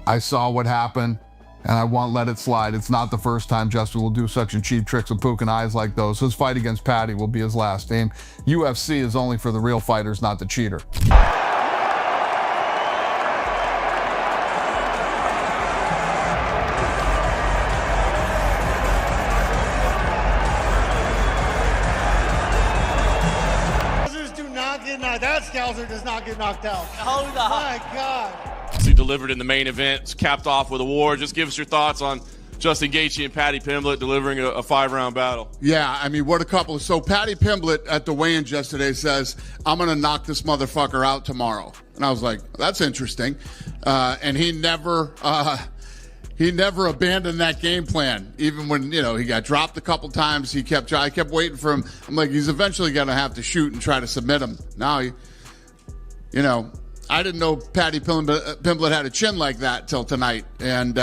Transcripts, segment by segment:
I saw what happened, and I won't let it slide. It's not the first time Justin will do such cheap tricks of poking eyes like those. His fight against Paddy will be his last aim. UFC is only for the real fighters, not the cheater. That Scouser does not get knocked out. Hold on. My God. He delivered in the main event, capped off with a war. Just give us your thoughts on Justin Gaethje and Paddy Pimblett delivering a 5-round battle. Yeah, I mean, what a couple. So Paddy Pimblett at the weigh-ins yesterday says, I'm going to knock this motherfucker out tomorrow. And I was like, that's interesting. And he never abandoned that game plan. Even when, he got dropped a couple times, I kept waiting for him. I'm like, he's eventually going to have to shoot and try to submit him. Now, I didn't know Paddy Pimblett had a chin like that till tonight. And,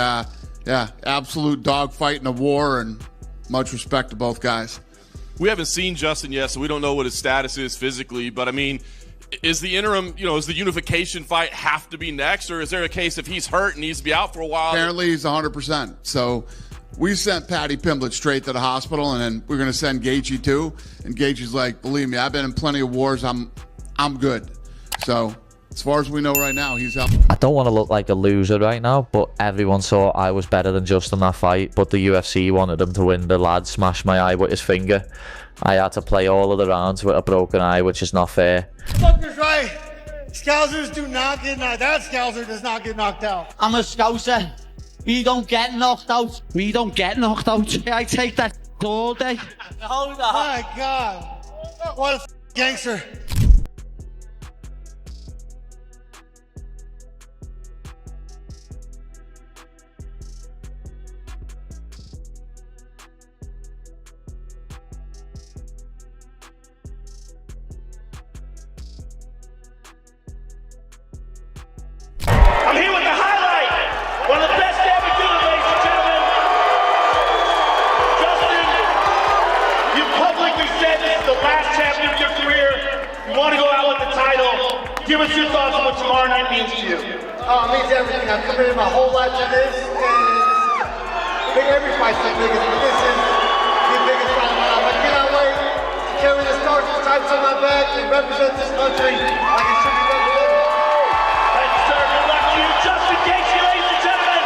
absolute dogfight in a war, and much respect to both guys. We haven't seen Justin yet, so we don't know what his status is physically. But, I mean, is the interim, is the unification fight have to be next, or is there a case if he's hurt and needs to be out for a while? Apparently he's 100%. So we sent Paddy Pimblett straight to the hospital, and then we're going to send Gaethje too. And Gaethje's like, believe me, I've been in plenty of wars. I'm good. So as far as we know right now, he's out. I don't want to look like a loser right now, but everyone saw I was better than Justin that fight. But the UFC wanted him to win. The lad smashed my eye with his finger. I had to play all of the rounds with a broken eye, which is not fair. Fucker's right. Scousers do not get knocked out. That Scouser does not get knocked out. I'm a Scouser. We don't get knocked out. We don't get knocked out. I take that all day. Hold on. My God. What a gangster. I'm here with the highlight. One of the best to ever do it, ladies and gentlemen. Justin, you publicly said this is the last champion of your career. You want to go out with the title. Give us your thoughts on what tomorrow night means to you. Oh, it means everything. I've committed my whole life to this, and every fight's the biggest, but this is the biggest fight of my life. I cannot wait to carry the stars and stripes on my back and represent this country like it should be represented. Thank you, sir. Good luck to you. Justin Gaethje, ladies and gentlemen.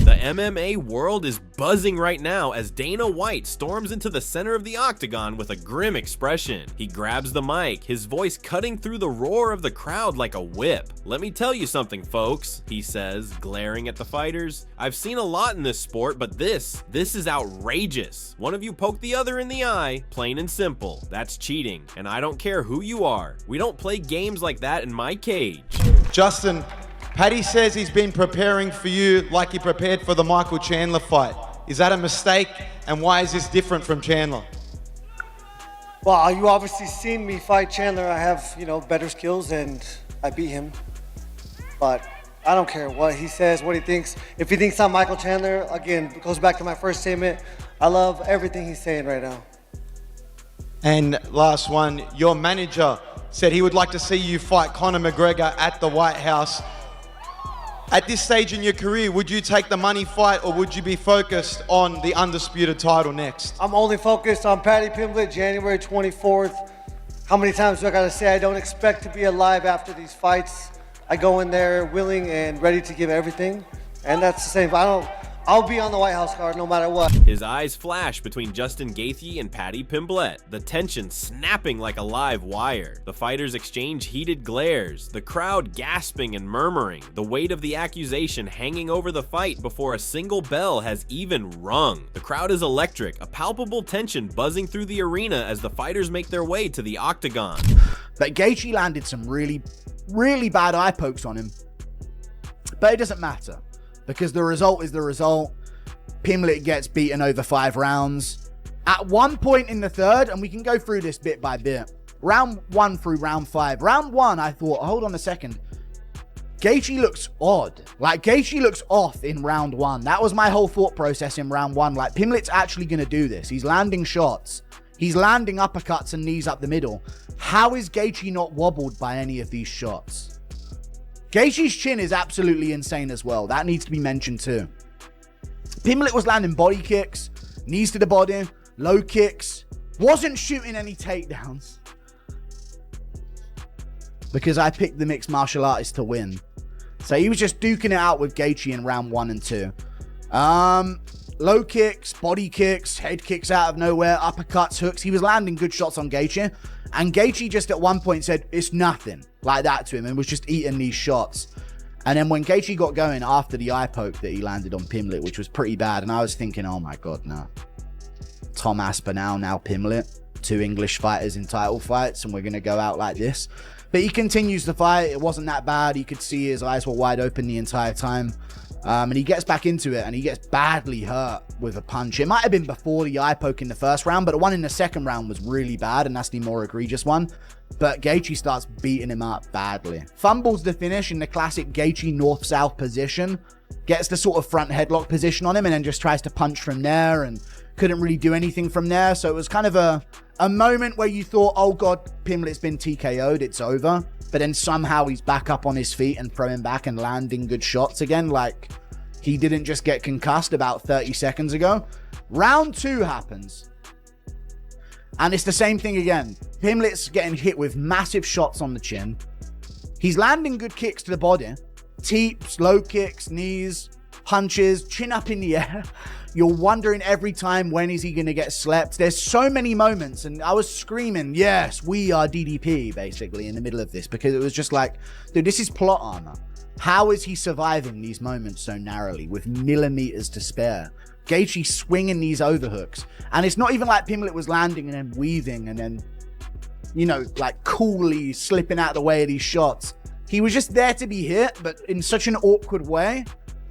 The MMA world is buzzing right now as Dana White storms into the center of the octagon with a grim expression. He grabs the mic, his voice cutting through the roar of the crowd like a whip. "Let me tell you something, folks," he says, glaring at the fighters. "I've seen a lot in this sport, but this is outrageous. One of you poked the other in the eye, plain and simple. That's cheating, and I don't care who you are. We don't play games like that in my cage." Justin, Paddy says he's been preparing for you like he prepared for the Michael Chandler fight. Is that a mistake? And why is this different from Chandler? Well, you obviously seen me fight Chandler. I have, better skills, and I beat him. But I don't care what he says, what he thinks. If he thinks I'm Michael Chandler, again, it goes back to my first statement. I love everything he's saying right now. And last one, your manager said he would like to see you fight Conor McGregor at the White House. At this stage in your career, would you take the money fight, or would you be focused on the undisputed title next? I'm only focused on Paddy Pimblett, January 24th. How many times do I gotta say I don't expect to be alive after these fights? I go in there willing and ready to give everything, and that's the same. I'll be on the White House card no matter what. His eyes flash between Justin Gaethje and Paddy Pimblett, the tension snapping like a live wire. The fighters exchange heated glares, the crowd gasping and murmuring, the weight of the accusation hanging over the fight before a single bell has even rung. The crowd is electric, a palpable tension buzzing through the arena as the fighters make their way to the octagon. But Gaethje landed some really, really bad eye pokes on him. But it doesn't matter, because the result is the result. Pimblett gets beaten over 5 rounds. At one point in the third, and we can go through this bit by bit, round 1 through round 5. Round 1, I thought, hold on a second. Gaethje looks odd. Like, Gaethje looks off in round 1. That was my whole thought process in round 1. Like, Pimblett's actually going to do this. He's landing shots. He's landing uppercuts and knees up the middle. How is Gaethje not wobbled by any of these shots? Gaethje's chin is absolutely insane as well. That needs to be mentioned too. Pimblett was landing body kicks, knees to the body, low kicks. Wasn't shooting any takedowns. Because I picked the mixed martial artist to win. So he was just duking it out with Gaethje in round 1 and 2. Low kicks, body kicks, head kicks out of nowhere, uppercuts, hooks. He was landing good shots on Gaethje. And Gaethje just at one point said, it's nothing, like that to him, and was just eating these shots. And then when Gaethje got going after the eye poke that he landed on Pimblett, which was pretty bad, and I was thinking, oh my God, no. Tom Aspinall, now Pimblett. 2 English fighters in title fights, and we're going to go out like this. But he continues the fight. It wasn't that bad. You could see his eyes were wide open the entire time. And he gets back into it, and he gets badly hurt with a punch. It might have been before the eye poke in the first round, but the one in the second round was really bad, and that's the more egregious one. But Gaethje starts beating him up badly. Fumbles the finish in the classic Gaethje north-south position. Gets the sort of front headlock position on him, and then just tries to punch from there, and couldn't really do anything from there. So it was kind of a moment where you thought, oh God, Pimblett's been TKO'd, it's over. But then somehow he's back up on his feet and throwing back and landing good shots again. Like, he didn't just get concussed about 30 seconds ago. Round 2 happens. And it's the same thing again. Pimblett's getting hit with massive shots on the chin. He's landing good kicks to the body. Teeps, low kicks, knees, punches, chin up in the air. You're wondering every time, when is he going to get slept? There's so many moments, and I was screaming, yes, we are DDP, basically, in the middle of this, because it was just like, dude, this is plot armor. How is he surviving these moments so narrowly with millimeters to spare? Gaethje swinging these overhooks, and it's not even like Pimblett was landing and then weaving and then, you know, like coolly slipping out of the way of these shots. He was just there to be hit, but in such an awkward way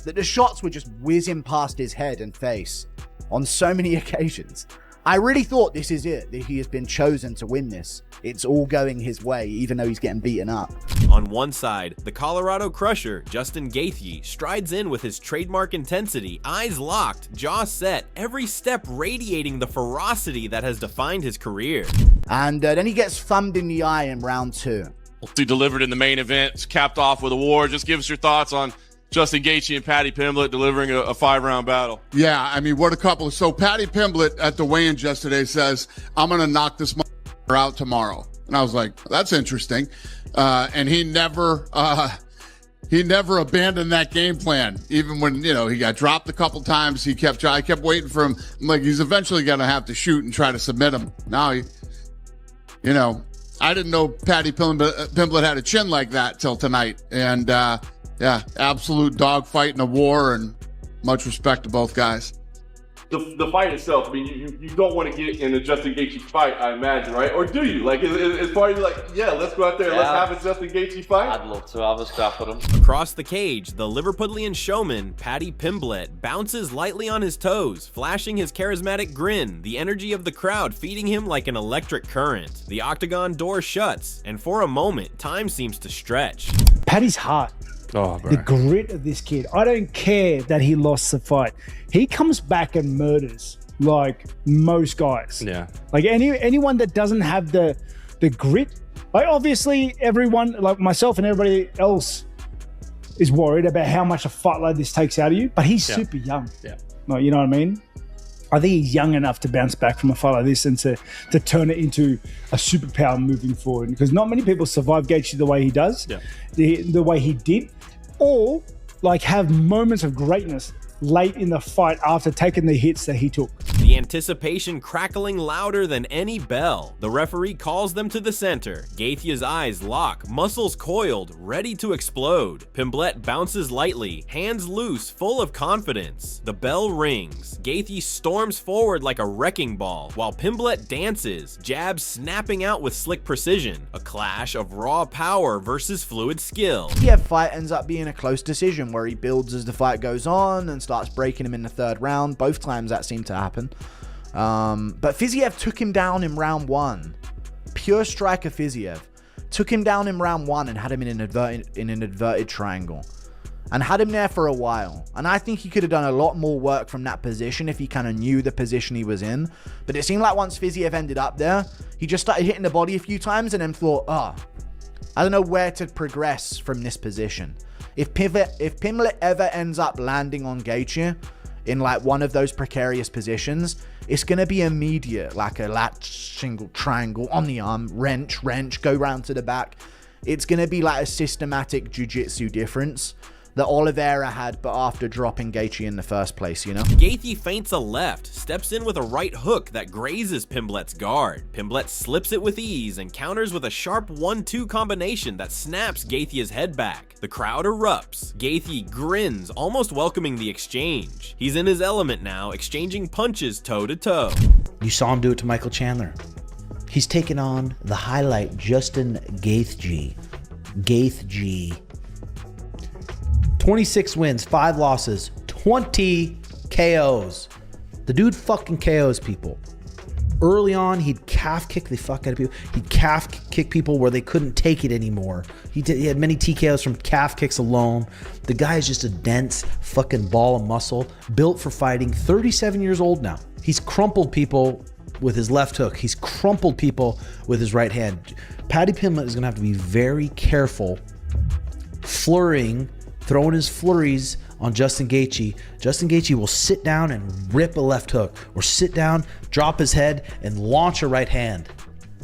that the shots were just whizzing past his head and face on so many occasions. I really thought this is it, that he has been chosen to win this. It's all going his way, even though he's getting beaten up. On one side, the Colorado Crusher, Justin Gaethje, strides in with his trademark intensity, eyes locked, jaw set, every step radiating the ferocity that has defined his career. And then he gets thumbed in the eye in round 2. He delivered in the main event, it's capped off with a war. Just give us your thoughts on Justin Gaethje and Paddy Pimblett delivering a 5-round battle. Yeah, I mean, what a couple. So Paddy Pimblett at the weigh-in yesterday says, I'm going to knock this motherfucker out tomorrow. And I was like, that's interesting. And he never abandoned that game plan. Even when, you know, he got dropped a couple times, I kept waiting for him. I'm like, he's eventually going to have to shoot and try to submit him. Now, you know, I didn't know Paddy Pimblett had a chin like that till tonight. And, yeah, absolute dogfight in a war, and much respect to both guys. The fight itself, I mean, you don't want to get in a Justin Gaethje fight, I imagine, right? Or do you? Like, is part of you like, yeah, let's go out there, let's have a Justin Gaethje fight? I'd love to have a scrap at him. Across the cage, the Liverpudlian showman, Paddy Pimblett, bounces lightly on his toes, flashing his charismatic grin, the energy of the crowd feeding him like an electric current. The octagon door shuts, and for a moment, time seems to stretch. Paddy's heart. Oh, bro. The grit of this kid. I don't care that he lost the fight. He comes back and murders like most guys. Yeah. Like anyone that doesn't have the grit. Like, obviously everyone, like myself and everybody else, is worried about how much a fight like this takes out of you. But he's super young. Yeah. Like, you know what I mean? I think he's young enough to bounce back from a fight like this and to turn it into a superpower moving forward. Because not many people survive Gaethje the way he does, the way he did, or like have moments of greatness late in the fight after taking the hits that he took. The anticipation crackling louder than any bell. The referee calls them to the center. Gaethje's eyes lock, muscles coiled, ready to explode. Pimblett bounces lightly, hands loose, full of confidence. The bell rings. Gaethje storms forward like a wrecking ball, while Pimblett dances, jabs snapping out with slick precision. A clash of raw power versus fluid skill. The fight ends up being a close decision where he builds as the fight goes on and starts breaking him in the third round. Both times that seemed to happen. But Fiziev took him down in round 1. Pure striker Fiziev took him down in round 1 and had him in an inverted triangle. And had him there for a while. And I think he could have done a lot more work from that position if he kind of knew the position he was in. But it seemed like once Fiziev ended up there, he just started hitting the body a few times and then thought, I don't know where to progress from this position. If Pimblett ever ends up landing on Gaethje in like one of those precarious positions, it's going to be immediate, like a lat single triangle on the arm, wrench, go round to the back. It's going to be like a systematic jiu-jitsu difference that Oliveira had, but after dropping Gaethje in the first place, you know? Gaethje feints a left, steps in with a right hook that grazes Pimblett's guard. Pimblett slips it with ease and counters with a sharp 1-2 combination that snaps Gaethje's head back. The crowd erupts. Gaethje grins, almost welcoming the exchange. He's in his element now, exchanging punches toe to toe. You saw him do it to Michael Chandler. He's taken on the highlight, Justin Gaethje. 26 wins, 5 losses, 20 KOs. The dude fucking KOs people. Early on, he'd calf kick the fuck out of people. He'd calf kick people where they couldn't take it anymore. He had many TKOs from calf kicks alone. The guy is just a dense fucking ball of muscle, built for fighting, 37 years old now. He's crumpled people with his left hook. He's crumpled people with his right hand. Paddy Pimblett is gonna have to be very careful throwing his flurries on Justin Gaethje. Justin Gaethje will sit down and rip a left hook, or sit down, drop his head, and launch a right hand.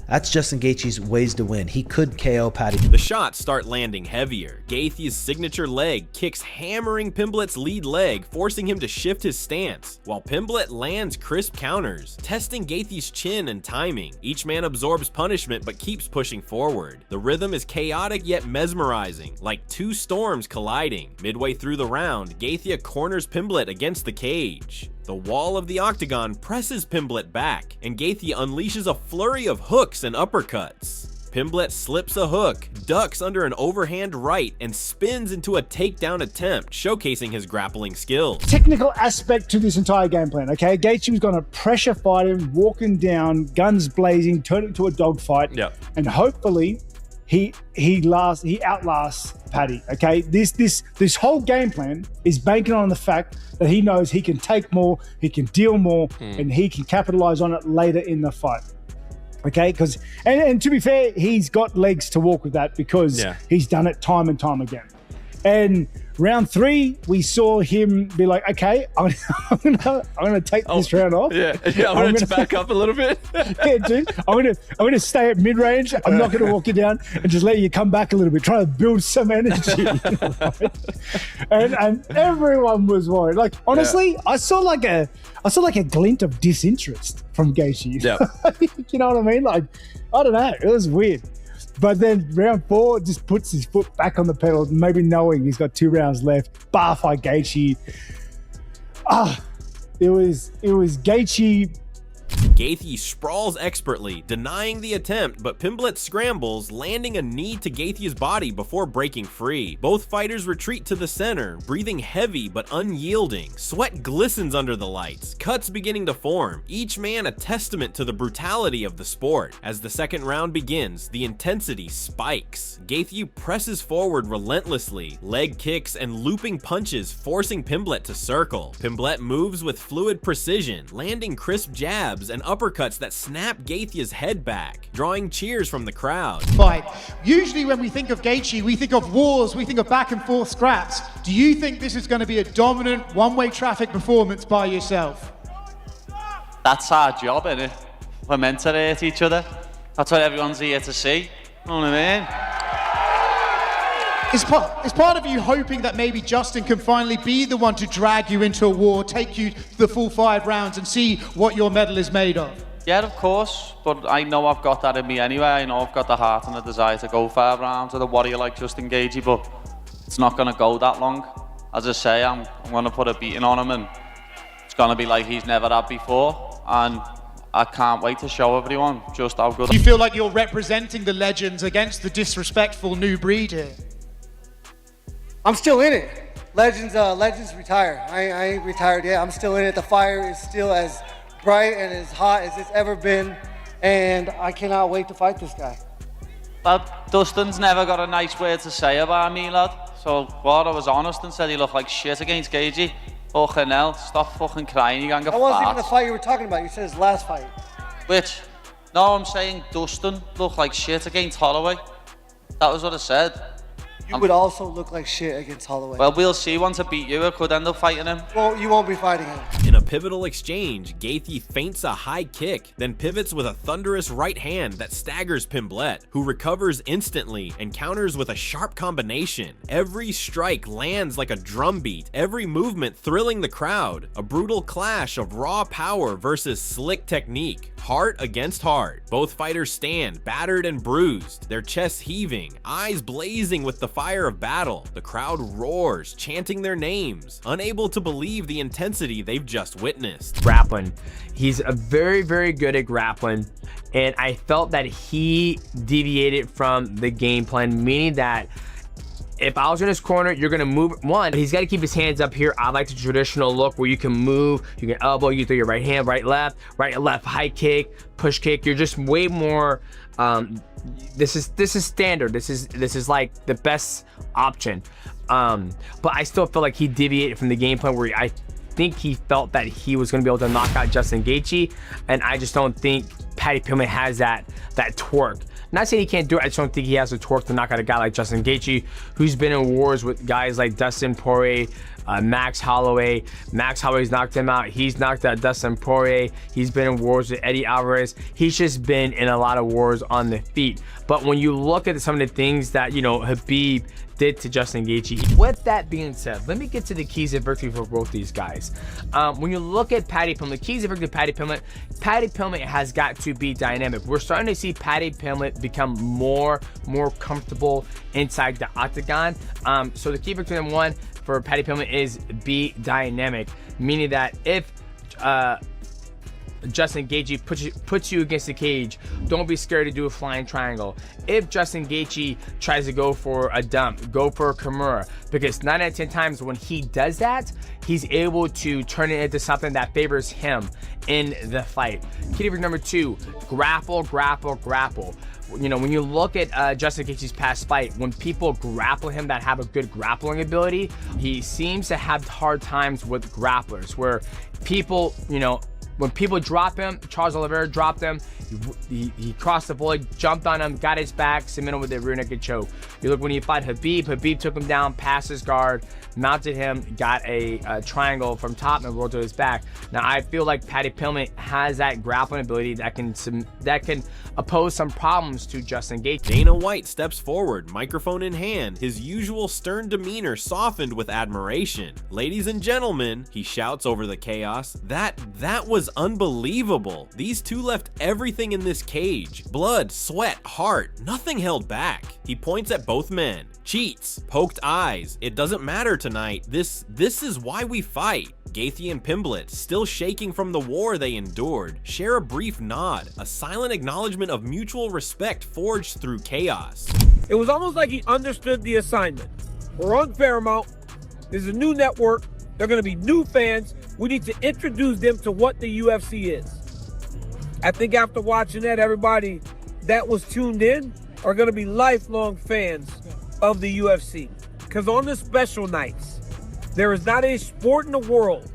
That's Justin Gaethje's ways to win. He could KO Paddy. The shots start landing heavier. Gaethje's signature leg kicks hammering Pimblett's lead leg, forcing him to shift his stance, while Pimblett lands crisp counters, testing Gaethje's chin and timing. Each man absorbs punishment but keeps pushing forward. The rhythm is chaotic yet mesmerizing, like two storms colliding. Midway through the round, Gaethje corners Pimblett against the cage. The wall of the octagon presses Pimblett back, and Gaethje unleashes a flurry of hooks and uppercuts. Pimblett slips a hook, ducks under an overhand right, and spins into a takedown attempt, showcasing his grappling skills. Technical aspect to this entire game plan, okay? Gaethje was going to pressure fight him, walking down, guns blazing, turn it into a dogfight, and hopefully he outlasts Paddy, okay? This whole game plan is banking on the fact that he knows he can take more, he can deal more, and he can capitalize on it later in the fight. Okay, because and to be fair, he's got legs to walk with that because he's done it time and time again. And round 3, we saw him be like, okay, I'm gonna take this round off. I'm gonna back up a little bit. Dude, I'm gonna stay at mid range. I'm not gonna walk you down and just let you come back a little bit, try to build some energy. and everyone was worried. Like honestly, I saw like a glint of disinterest from Gaethje. You know what I mean? Like, I don't know, it was weird. But then round 4 just puts his foot back on the pedal, maybe knowing he's got 2 rounds left. Bar fight Gaethje. It was Gaethje. Gaethje sprawls expertly, denying the attempt, but Pimblett scrambles, landing a knee to Gaethje's body before breaking free. Both fighters retreat to the center, breathing heavy but unyielding. Sweat glistens under the lights, cuts beginning to form, each man a testament to the brutality of the sport. As the second round begins, the intensity spikes. Gaethje presses forward relentlessly, leg kicks and looping punches forcing Pimblett to circle. Pimblett moves with fluid precision, landing crisp jabs and uppercuts that snap Gaethje's head back, drawing cheers from the crowd. Fight. Usually when we think of Gaethje, we think of wars, we think of back and forth scraps. Do you think this is going to be a dominant one-way traffic performance by yourself? That's our job, innit? We're meant to hate each other. That's what everyone's here to see. You know what I mean? Is part of you hoping that maybe Justin can finally be the one to drag you into a war, take you the full 5 rounds and see what your medal is made of? Yeah, of course, but I know I've got that in me anyway. I know I've got the heart and the desire to go 5 rounds with a warrior like Justin Gaethje, but it's not going to go that long. As I say, I'm going to put a beating on him and it's going to be like he's never had before, and I can't wait to show everyone just how good. You feel like you're representing the legends against the disrespectful new breed here? I'm still in it. Legends retire. I ain't retired yet. I'm still in it. The fire is still as bright and as hot as it's ever been, and I cannot wait to fight this guy. But Dustin's never got a nice word to say about me, lad. So, what, I was honest and said he looked like shit against Gaethje. Fucking hell, stop fucking crying, you gonna get That wasn't even fat. the fight you were talking about. You said his last fight. Which? No, I'm saying Dustin looked like shit against Holloway. That was what I said. You would also look like shit against Holloway. Well, we'll see. Once I beat you, I could end up fighting him. Well, you won't be fighting him. In a pivotal exchange, Gaethje feints a high kick, then pivots with a thunderous right hand that staggers Pimblett, who recovers instantly and counters with a sharp combination. Every strike lands like a drumbeat, every movement thrilling the crowd. A brutal clash of raw power versus slick technique. Heart against heart. Both fighters stand, battered and bruised, their chests heaving, eyes blazing with the fire of battle. The crowd roars, chanting their names, unable to believe the intensity they've just witnessed. Grappling. He's a very, very good at grappling, and I felt that he deviated from the game plan, meaning that if I was in his corner, you're gonna move. One, he's got to keep his hands up here. I like the traditional look where you can move, you can elbow, you throw your right hand, right, left, high kick, push kick. You're just way more. This is standard. This is like the best option. But I still feel like he deviated from the game plan where I think he felt that he was gonna be able to knock out Justin Gaethje, and I just don't think Paddy Pimblett has that torque. Not saying he can't do it, I just don't think he has the torque to knock out a guy like Justin Gaethje, who's been in wars with guys like Dustin Poirier, Max Holloway. Max Holloway's knocked him out. He's knocked out Dustin Poirier. He's been in wars with Eddie Alvarez. He's just been in a lot of wars on the feet. But when you look at some of the things that, you know, Khabib did to Justin Gaethje. With that being said, let me get to the keys of victory for both these guys. When you look at Paddy Pimblett, keys of victory, Paddy Pimblett has got to be dynamic. We're starting to see Paddy Pimblett become more comfortable inside the octagon. So the key victory number one for Paddy Pimblett is be dynamic, meaning that if Justin Gaethje puts you against the cage, don't be scared to do a flying triangle. If Justin Gaethje tries to go for a dump, go for a Kimura, because 9 out of 10 times when he does that, he's able to turn it into something that favors him in the fight. Key number two, grapple. You know, when you look at Justin Gaethje's past fight, when people grapple him that have a good grappling ability, he seems to have hard times with grapplers, where people, you know, when people drop him, Charles Oliveira dropped him, he crossed the void, jumped on him, got his back, submitted him with a rear naked choke. You look when he fought Khabib took him down, passed his guard, mounted him, got a triangle from top and rolled to his back. Now I feel like Paddy Pimblett has that grappling ability that can oppose some problems to Justin Gaethje. Dana White steps forward, microphone in hand, his usual stern demeanor softened with admiration. Ladies and gentlemen, he shouts over the chaos, that was unbelievable. These two left everything in this cage. Blood, sweat, heart, nothing held back. He points at both men. Cheats, poked eyes. It doesn't matter tonight. This is why we fight. Gaethje and Pimblett, still shaking from the war they endured, share a brief nod, a silent acknowledgement of mutual respect forged through chaos. It was almost like he understood the assignment. We're on Paramount. There's a new network. There are going to be new fans. We need to introduce them to what the UFC is. I think after watching that, everybody that was tuned in are going to be lifelong fans of the UFC. Because on the special nights, there is not a sport in the world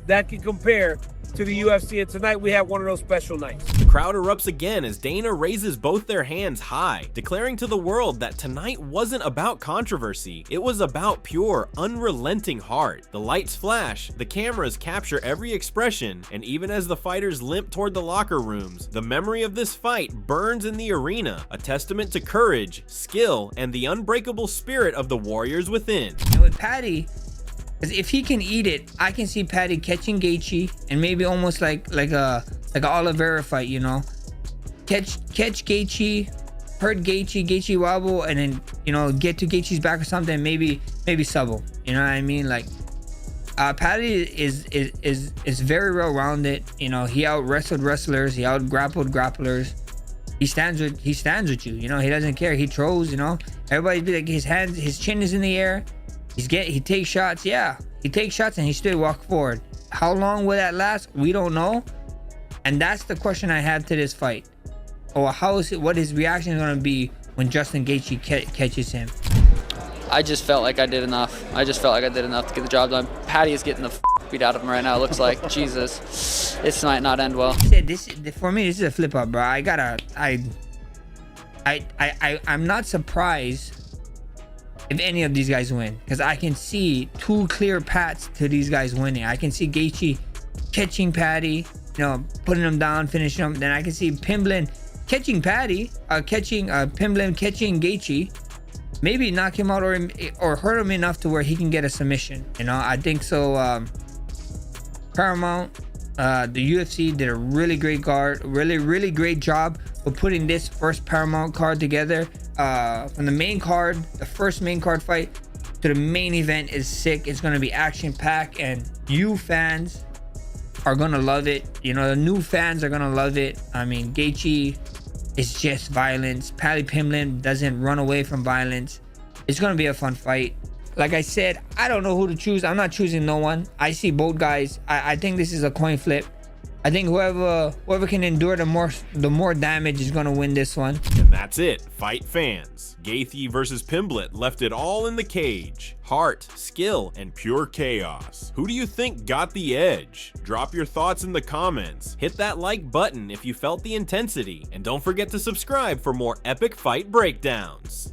that can compare to the UFC, and tonight we have one of those special nights. The crowd erupts again as Dana raises both their hands high, declaring to the world that tonight wasn't about controversy, it was about pure, unrelenting heart. The lights flash, the cameras capture every expression, and even as the fighters limp toward the locker rooms, the memory of this fight burns in the arena, a testament to courage, skill, and the unbreakable spirit of the warriors within. And with Paddy, if he can eat it, I can see Paddy catching Gaethje and maybe almost like a Oliveira fight, you know, catch Gaethje, hurt Gaethje wobble, and then, you know, get to Gaethje's back or something, maybe sub him. You know what I mean? Like, Paddy is very well rounded. You know, he out wrestled wrestlers, he out grappled grapplers. He stands with you. You know, he doesn't care. He throws. You know, everybody be like, his chin is in the air. He takes shots, yeah. He takes shots and he still walk forward. How long will that last? We don't know. And that's the question I have to this fight. Or what his reaction is going to be when Justin Gaethje catches him. I just felt like I did enough. I just felt like I did enough to get the job done. Paddy is getting the beat out of him right now. It looks like Jesus. This might not end well. For me, this is a flip up, bro. I'm not surprised if any of these guys win, because I can see 2 clear paths to these guys winning. I can see Gaethje catching Paddy, putting him down, finishing him. Then I can see Pimblett catching Paddy, Pimblett catching Gaethje, maybe knock him out or hurt him enough to where he can get a submission. I think so. Paramount, the UFC did a really great really great job of putting this first Paramount card together. From the main card, the first main card fight, to the main event is sick. It's gonna be action packed, and you fans are gonna love it. The new fans are gonna love it. I mean, Gaethje is just violence. Paddy Pimblett doesn't run away from violence. It's gonna be a fun fight. Like I said, I don't know who to choose. I'm not choosing no one. I see both guys. I think this is a coin flip. I think whoever can endure the more damage is gonna win this one. And that's it, fight fans. Gaethje versus Pimblett left it all in the cage. Heart, skill, and pure chaos. Who do you think got the edge? Drop your thoughts in the comments. Hit that like button if you felt the intensity. And don't forget to subscribe for more epic fight breakdowns.